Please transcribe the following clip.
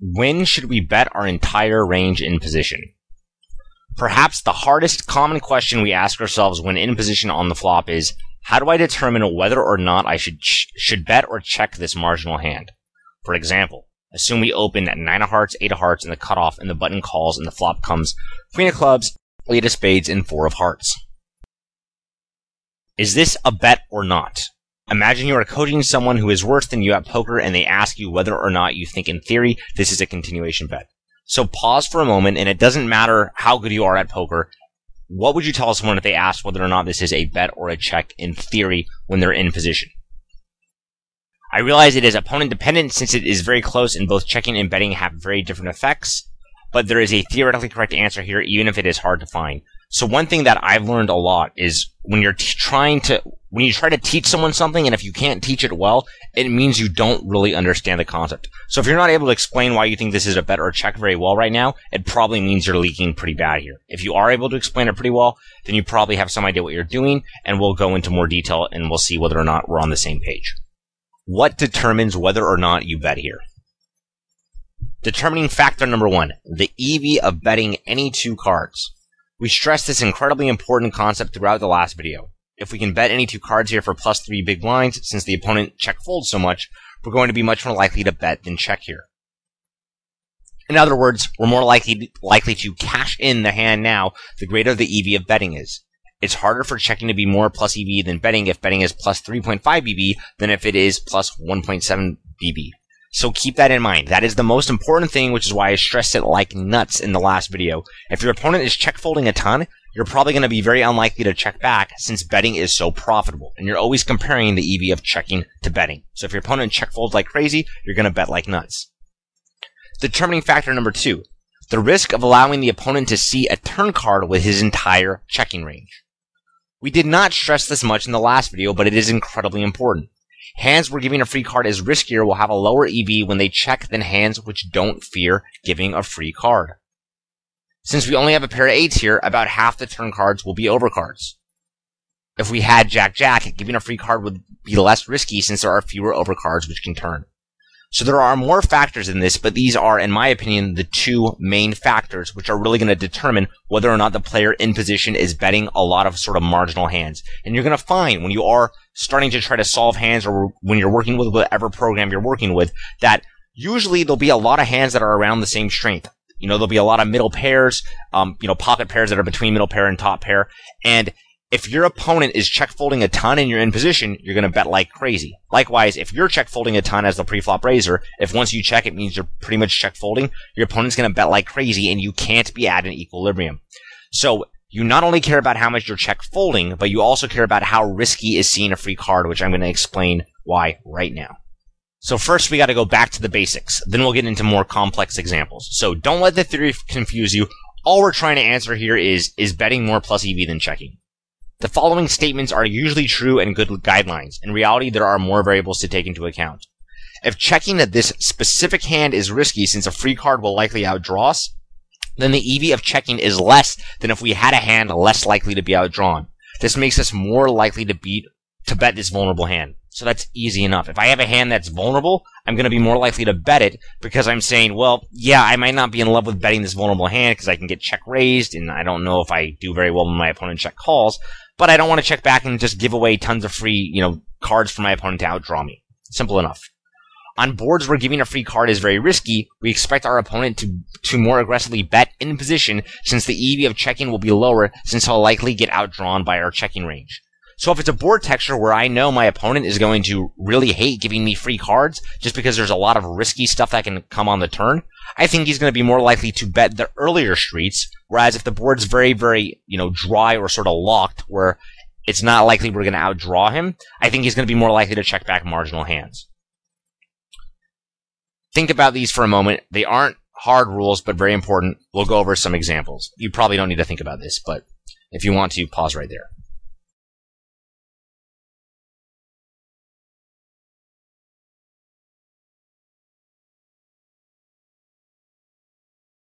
When should we bet our entire range in position? Perhaps the hardest common question we ask ourselves when in position on the flop is, how do I determine whether or not I should bet or check this marginal hand? For example, assume we open at 9 of hearts, 8 of hearts in the cutoff, and the button calls, and the flop comes Queen of clubs, 8 of spades, and 4 of hearts. Is this a bet or not? Imagine you are coaching someone who is worse than you at poker, and they ask you whether or not you think in theory this is a continuation bet. So pause for a moment, and it doesn't matter how good you are at poker. What would you tell someone if they asked whether or not this is a bet or a check in theory when they're in position? I realize it is opponent dependent since it is very close and both checking and betting have very different effects, but there is a theoretically correct answer here even if it is hard to find. So one thing that I've learned a lot is when you try to teach someone something, and if you can't teach it well, it means you don't really understand the concept. So if you're not able to explain why you think this is a bet or a check very well right now, it probably means you're leaking pretty bad here. If you are able to explain it pretty well, then you probably have some idea what you're doing, and we'll go into more detail and we'll see whether or not we're on the same page. What determines whether or not you bet here? Determining factor number 1, the EV of betting any two cards. We stressed this incredibly important concept throughout the last video. If we can bet any two cards here for +3 big blinds, since the opponent check folds so much, we're going to be much more likely to bet than check here. In other words, we're more likely to cash in the hand now, the greater the EV of betting is. It's harder for checking to be more plus EV than betting if betting is plus 3.5 BB than if it is plus 1.7 BB. So keep that in mind. That is the most important thing, which is why I stressed it like nuts in the last video. If your opponent is check folding a ton, you're probably going to be very unlikely to check back since betting is so profitable. And you're always comparing the EV of checking to betting. So if your opponent check folds like crazy, you're going to bet like nuts. Determining factor number 2, the risk of allowing the opponent to see a turn card with his entire checking range. We did not stress this much in the last video, but it is incredibly important. Hands where giving a free card is riskier will have a lower EV when they check than hands which don't fear giving a free card. Since we only have a pair of 8s here, about half the turn cards will be overcards. If we had Jack-Jack, giving a free card would be less risky since there are fewer overcards which can turn. So there are more factors in this, but these are, in my opinion, the two main factors which are really going to determine whether or not the player in position is betting a lot of sort of marginal hands. And you're going to find when you are starting to try to solve hands or when you're working with whatever program you're working with, that usually there'll be a lot of hands that are around the same strength. You know, there'll be a lot of middle pairs, pocket pairs that are between middle pair and top pair. And if your opponent is check folding a ton and you're in position, you're going to bet like crazy. Likewise, if you're check folding a ton as the pre-flop raiser, if once you check, it means you're pretty much check folding, your opponent's going to bet like crazy and you can't be at an equilibrium. So you not only care about how much you're check folding, but you also care about how risky is seeing a free card, which I'm going to explain why right now. So first we got to go back to the basics. Then we'll get into more complex examples. So don't let the theory confuse you. All we're trying to answer here is betting more plus EV than checking? The following statements are usually true and good guidelines. In reality, there are more variables to take into account. If checking that this specific hand is risky since a free card will likely outdraw us, then the EV of checking is less than if we had a hand less likely to be outdrawn. This makes us more likely to bet this vulnerable hand. So that's easy enough. If I have a hand that's vulnerable, I'm going to be more likely to bet it because I'm saying, well, yeah, I might not be in love with betting this vulnerable hand because I can get check raised, and I don't know if I do very well when my opponent check calls, but I don't want to check back and just give away tons of free, cards for my opponent to outdraw me. Simple enough. On boards where giving a free card is very risky, we expect our opponent to more aggressively bet in position since the EV of checking will be lower since he'll likely get outdrawn by our checking range. So if it's a board texture where I know my opponent is going to really hate giving me free cards just because there's a lot of risky stuff that can come on the turn, I think he's going to be more likely to bet the earlier streets, whereas if the board's very, very, dry or sort of locked where it's not likely we're going to outdraw him, I think he's going to be more likely to check back marginal hands. Think about these for a moment. They aren't hard rules, but very important. We'll go over some examples. You probably don't need to think about this, but if you want to, pause right there.